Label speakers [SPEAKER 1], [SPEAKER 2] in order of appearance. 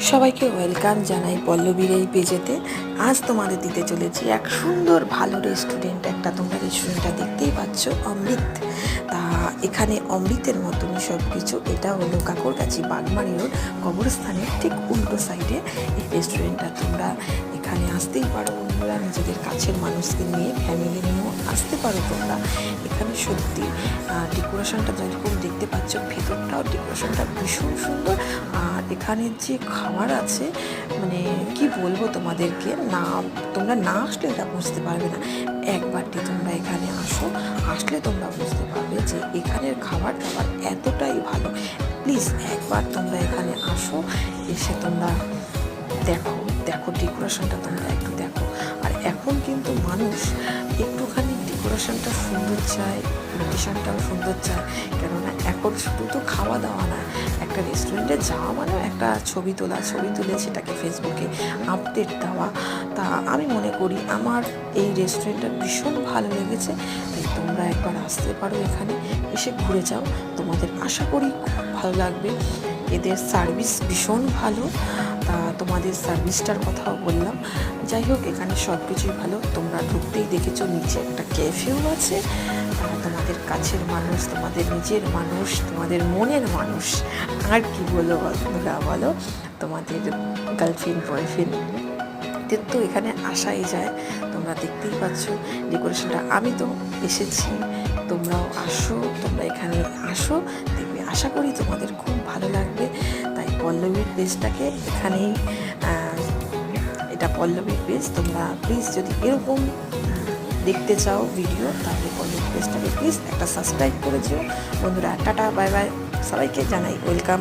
[SPEAKER 1] সবাইকে ওয়েলকাম জানাই পল্লবীর এই পেজেতে। আজ তোমাদের দিতে চলেছি এক সুন্দর ভালো রেস্টুরেন্ট। একটা তোমরা রেস্টুরেন্টটা দেখতেই পাচ্ছ, অমৃত। তা এখানে অমৃতের মতনই সব কিছু। এটা হলো কাকরগাছি বাগমারি রোড কবরস্থানের ঠিক উল্টো সাইডে এই রেস্টুরেন্টটা। তোমরা এখানে আসতেই পারো বন্ধুরা, নিজেদের কাছের মানুষকে নিয়ে, ফ্যামিলি নিয়েও আসতে পারো তোমরা। এখানে সত্যি ডেকোরেশনটা যেরকম দেখতে পাচ্ছ, ভেতরটাও ডেকোরেশনটা ভীষণ সুন্দর। আর এখানের যে খাবার আছে, মানে কি বলবো তোমাদেরকে, না তোমরা না আসলে এটা বুঝতে পারবে না। একবারটি তোমরা এখানে আসলে তোমরা বুঝতে পারবে যে এখানের খাবার দাবার এতটাই ভালো। প্লিজ একবার তোমরা এখানে আসো, এসে তোমরা দেখো ডেকোরেশনটা তোমরা একটু দেখো। আর এখন কিন্তু মানুষ একটুখানি ডেকোরেশনটা সুন্দর চায়, লোকেশনটাও সুন্দর চায়। কেননা এখন শুধু তো খাওয়া দাওয়া না, একটা রেস্টুরেন্টে যাওয়া মানে একটা ছবি তুলে সেটাকে ফেসবুকে আপডেট দেওয়া। তা আমি মনে করি আমার এই রেস্টুরেন্টটা ভীষণ ভালো লেগেছে। তাই তোমরা একবার আসতে পারো, এখানে এসে ঘুরে যাও, তোমাদের আশা করি খুব ভালো লাগবে। এদের সার্ভিস ভীষণ ভালো। তা তোমাদের সার্ভিসটার কথাও বললাম। যাই হোক, এখানে সব কিছুই ভালো। তোমরা ঢুকতেই দেখেছো নিচে একটা ক্যাফেও আছে। তোমাদের কাছের মানুষ, তোমাদের নিজের মানুষ, তোমাদের মনের মানুষ, আর কি বলো বন্ধুরা বলো, তোমাদের গার্লফ্রেন্ড বয়ফ্রেন্ড তো এখানে আসাই যায়। তোমরা দেখতেই পাচ্ছ ডেকোরেশনটা। আমি তো এসেছি, তোমরাও আসো, তোমরা এখানে আসো, দেখবে আশা করি তোমাদের খুব ভালো লাগবে। তাই পল্লবীর পেজটাকে এখানেই, এটা পল্লবীর পেজ। তোমরা প্লিজ যদি এরকম দেখতে চাও ভিডিও, তাহলে পল্লবীর পেজটাকে প্লিজ একটা সাবস্ক্রাইব করে দিও বন্ধুরা। টাটা, বাই বাই, সবাইকে জানাই ওয়েলকাম।